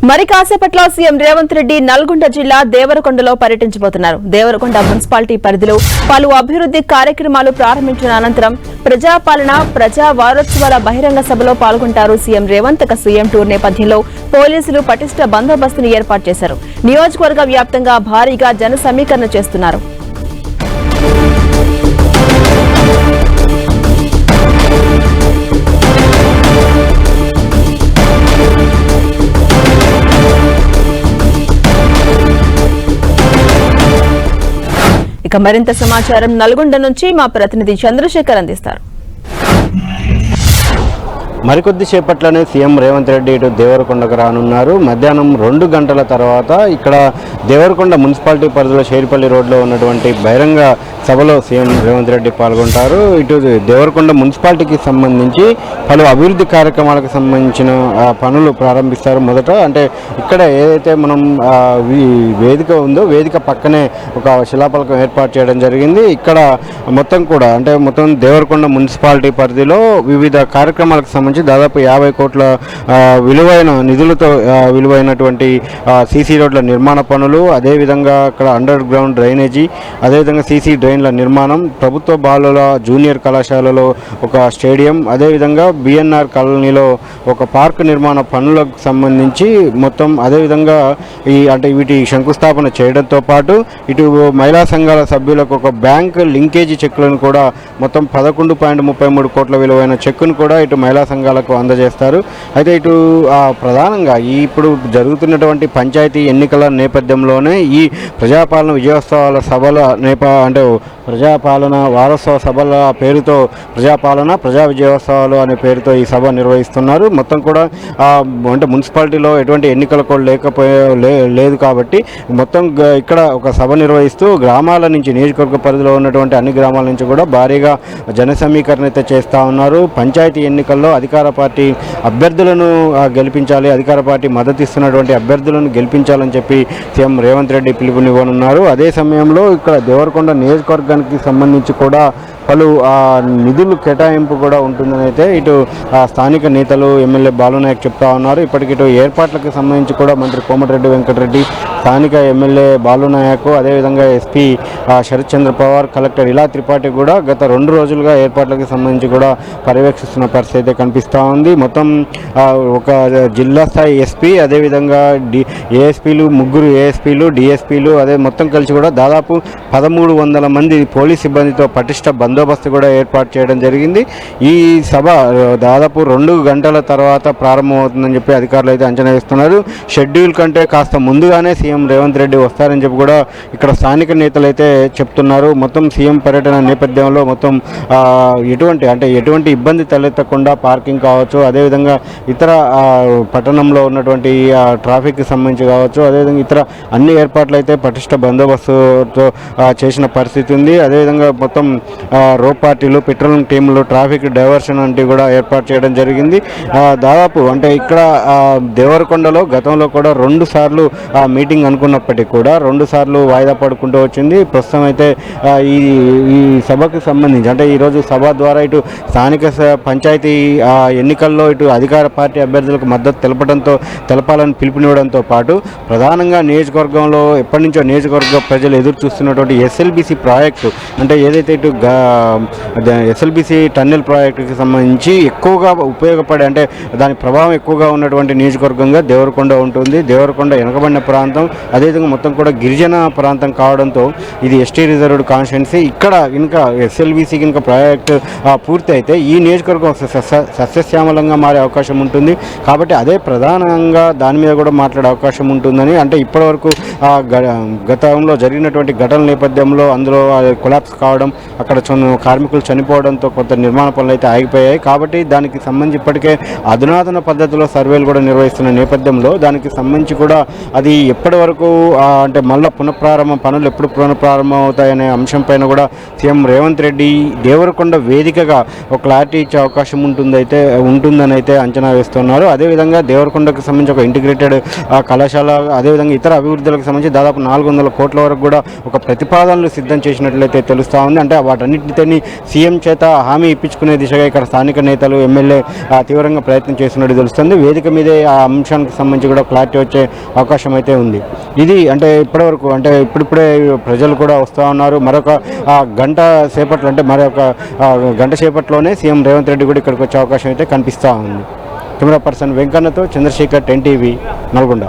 మరి కాసేపట్లో సీఎం రేవంత్ రెడ్డి నల్గొండ జిల్లా దేవరకొండలో పర్యటించబోతున్నారు. దేవరకొండ మున్సిపాలిటీ పరిధిలో పలు అభివృద్ధి కార్యక్రమాలు ప్రారంభించిన అనంతరం ప్రజాపాలన ప్రజా వారోత్సవాల బహిరంగ సభలో పాల్గొంటారు సీఎం రేవంత్. సీఎం టూర్ నేపథ్యంలో పోలీసులు పటిష్ట బందోబస్తును ఏర్పాటు చేశారు. నియోజకవర్గ వ్యాప్తంగా భారీగా జన సమీకరణ చేస్తున్నారు. ఇక మరింత సమాచారం నల్గొండ నుంచి మా ప్రతినిధి చంద్రశేఖర్ అందిస్తారు. మరికొద్ది సేపట్లోనే సీఎం రేవంత్ రెడ్డి ఇటు దేవరకొండకు రానున్నారు. మధ్యాహ్నం 2 గంటల తర్వాత ఇక్కడ దేవరకొండ మున్సిపాలిటీ పరిధిలో షేర్పల్లి రోడ్లో ఉన్నటువంటి బహిరంగ సభలో సీఎం రేవంత్ రెడ్డి పాల్గొంటారు. ఇటు దేవరకొండ మున్సిపాలిటీకి సంబంధించి పలు అభివృద్ధి కార్యక్రమాలకు సంబంధించిన పనులు ప్రారంభిస్తారు. మొదట అంటే ఇక్కడ ఏదైతే మనం వేదిక ఉందో వేదిక పక్కనే ఒక శిలాఫలకం ఏర్పాటు చేయడం జరిగింది. ఇక్కడ మొత్తం కూడా అంటే మొత్తం దేవరకొండ మున్సిపాలిటీ పరిధిలో వివిధ కార్యక్రమాలకు సంబంధించి దాదాపు 50 కోట్ల విలువైన నిధులతో విలువైనటువంటి సీసీ రోడ్ల నిర్మాణ పనులు, అదేవిధంగా అక్కడ అండర్ గ్రౌండ్ డ్రైనేజీ, అదేవిధంగా సీసీ డ్రైన్ల నిర్మాణం, ప్రభుత్వ బాలుల జూనియర్ కళాశాలలో ఒక స్టేడియం, అదేవిధంగా బిఎన్ఆర్ కాలనీలో ఒక పార్క్ నిర్మాణ పనులకు సంబంధించి మొత్తం అదేవిధంగా వీటి శంకుస్థాపన చేయడంతో పాటు ఇటు మహిళా సంఘాల సభ్యులకు ఒక బ్యాంక్ లింకేజీ చెక్కులను కూడా మొత్తం 11.33 కోట్ల విలువైన చెక్కును కూడా ఇటు మహిళా సంఘాలకు అందజేస్తారు. అయితే ఇటు ప్రధానంగా ఇప్పుడు జరుగుతున్నటువంటి పంచాయతీ ఎన్నికల నేపథ్యంలోనే ఈ ప్రజాపాలన విజయోత్సవాల సభల ప్రజాపాలన వారోత్సవ సభల పేరుతో ప్రజాపాలన ప్రజా విజయోత్సవాలు అనే పేరుతో ఈ సభ నిర్వహిస్తున్నారు. మొత్తం కూడా అంటే మున్సిపాలిటీలో ఎటువంటి ఎన్నికల కోడ్ లేదు కాబట్టి మొత్తం ఇక్కడ ఒక సభ నిర్వహిస్తూ గ్రామాల నుంచి నియోజకవర్గ పరిధిలో ఉన్నటువంటి అన్ని గ్రామాల నుంచి కూడా భారీగా జన సమీకరణ అయితే చేస్తూ ఉన్నారు. పంచాయతీ ఎన్నికల్లో అధికార పార్టీ అభ్యర్థులను గెలిపించాలి, అధికార పార్టీ మద్దతు ఇస్తున్నటువంటి అభ్యర్థులను గెలిపించాలని చెప్పి సీఎం రేవంత్ రెడ్డి పిలుపునివ్వనున్నారు. అదే సమయంలో ఇక్కడ దేవరకొండ నియోజకవర్గానికి సంబంధించి కూడా పలు నిధులు కేటాయింపు కూడా ఉంటుందని అయితే ఇటు స్థానిక నేతలు ఎమ్మెల్యే బాలునాయక్ చెప్తా ఉన్నారు. ఇప్పటికి ఇటు ఏర్పాట్లకు సంబంధించి కూడా మంత్రి కోమటిరెడ్డి వెంకటరెడ్డి, స్థానిక ఎమ్మెల్యే బాలునాయక్, అదేవిధంగా ఎస్పీ శరత్ చంద్ర పవార్, కలెక్టర్ ఇలా త్రిపాఠి కూడా గత 2 రోజులుగా ఏర్పాట్లకు సంబంధించి కూడా పర్యవేక్షిస్తున్న పరిస్థితి అయితే కనిపిస్తూ ఉంది. మొత్తం ఒక జిల్లా స్థాయి ఎస్పీ, అదేవిధంగా ఏఎస్పీలు, 3 ఏఎస్పీలు, డిఎస్పీలు, అదే మొత్తం కలిసి కూడా దాదాపు 1300 మంది పోలీస్ సిబ్బందితో పటిష్ట బందోబస్తు కూడా ఏర్పాటు చేయడం జరిగింది. ఈ సభ దాదాపు 2 గంటల తర్వాత ప్రారంభమవుతుందని చెప్పి అధికారులు అయితే అంచనా వేస్తున్నారు. షెడ్యూల్ కంటే కాస్త ముందుగానే సీఎం రేవంత్ రెడ్డి వస్తారని చెప్పి కూడా ఇక్కడ స్థానిక నేతలు అయితే చెప్తున్నారు. మొత్తం సీఎం పర్యటన నేపథ్యంలో మొత్తం ఎటువంటి ఇబ్బంది తలెత్తకుండా పార్కింగ్ కావచ్చు, అదేవిధంగా ఇతర పట్టణంలో ఉన్నటువంటి ట్రాఫిక్కి సంబంధించి కావచ్చు, అదేవిధంగా ఇతర అన్ని ఏర్పాట్లు అయితే పటిష్ట బందోబస్తుతో చేసిన పరిస్థితి ఉంది. అదేవిధంగా మొత్తం రోప్ పార్టీలు, పెట్రోలింగ్ టీంలు, ట్రాఫిక్ డైవర్షన్ అంటే కూడా ఏర్పాటు చేయడం జరిగింది. దాదాపు ఇక్కడ దేవరకొండలో గతంలో కూడా 2 సార్లు మీటింగ్ అనుకున్నప్పటికీ కూడా 2 సార్లు వాయిదా పడుకుంటూ వచ్చింది. ప్రస్తుతం అయితే ఈ సభకు సంబంధించి ఈరోజు సభ ద్వారా ఇటు స్థానిక పంచాయతీ ఎన్నికల్లో ఇటు అధికార పార్టీ అభ్యర్థులకు మద్దతు తెలపాలని పిలుపునివ్వడంతో పాటు ప్రధానంగా నియోజకవర్గంలో ఎప్పటి నుంచో నియోజకవర్గ ప్రజలు ఎదురు చూస్తున్నటువంటి ఎస్ఎల్బీసీ ప్రాజెక్టు ఏదైతే ఇటు ఎస్ఎల్బీసీ టన్నెల్ ప్రాజెక్టుకి సంబంధించి ఎక్కువగా ఉపయోగపడే దాని ప్రభావం ఎక్కువగా ఉన్నటువంటి నియోజకవర్గంగా దేవరకొండ ఉంటుంది. దేవరకొండ వెనుకబడిన ప్రాంతం, అదేవిధంగా మొత్తం కూడా గిరిజన ప్రాంతం కావడంతో ఇది ఎస్టీ రిజర్వ్డ్ కాన్స్టిట్యున్సీ. ఇక్కడ ఇంకా ఎస్ఎల్బీసీ కనుక ప్రాజెక్టు పూర్తి అయితే ఈ నియోజకవర్గం సస్యశ్యామలంగా మారే అవకాశం ఉంటుంది. కాబట్టి అదే ప్రధానంగా దాని మీద కూడా మాట్లాడే అవకాశం ఉంటుందని ఇప్పటివరకు గతంలో జరిగినటువంటి ఘటనల నేపథ్యంలో అందులో కొలాప్స్ కావడం, అక్కడ కార్మికులు చనిపోవడంతో కొంత నిర్మాణ పనులు అయితే ఆగిపోయాయి. కాబట్టి దానికి సంబంధించి ఇప్పటికే అధునాతన పద్ధతిలో సర్వేలు కూడా నిర్వహిస్తున్న నేపథ్యంలో దానికి సంబంధించి కూడా అది ఎప్పటి వరకు మళ్ళీ పనులు ఎప్పుడు పునఃప్రారంభం అవుతాయనే అంశం పైన కూడా సీఎం రేవంత్ రెడ్డి దేవరకొండ వేదికగా ఒక క్లారిటీ ఇచ్చే అవకాశం ఉంటుందని అయితే అంచనా వేస్తున్నారు. అదేవిధంగా దేవరకొండకు సంబంధించి ఒక ఇంటిగ్రేటెడ్ కళాశాల, అదేవిధంగా ఇతర అభివృద్ధులకు సంబంధించి దాదాపు 400 కోట్ల వరకు కూడా ఒక ప్రతిపాదనలు సిద్ధం చేసినట్లయితే తెలుస్తూ ఉంది. అంటే వాటన్నిటిని సీఎం చేత హామీ ఇప్పించుకునే దిశగా ఇక్కడ స్థానిక నేతలు ఎమ్మెల్యే తీవ్రంగా ప్రయత్నం చేస్తున్నట్టు తెలుస్తుంది. వేదిక మీదే ఆ అంశానికి సంబంధించి కూడా క్లారిటీ వచ్చే అవకాశం అయితే ఉంది. ఇది అంటే ఇప్పటివరకు అంటే ఇప్పుడిప్పుడే ప్రజలు కూడా వస్తూ ఉన్నారు. మరొక గంట సేపట్లో అంటే మరొక గంట సేపట్లోనే సీఎం రేవంత్ రెడ్డి కూడా ఇక్కడికి వచ్చే అవకాశం అయితే కనిపిస్తూ ఉంది. కెమెరా పర్సన్ వెంకన్నతో చంద్రశేఖర్, 10 టీవీ, నల్గొండ.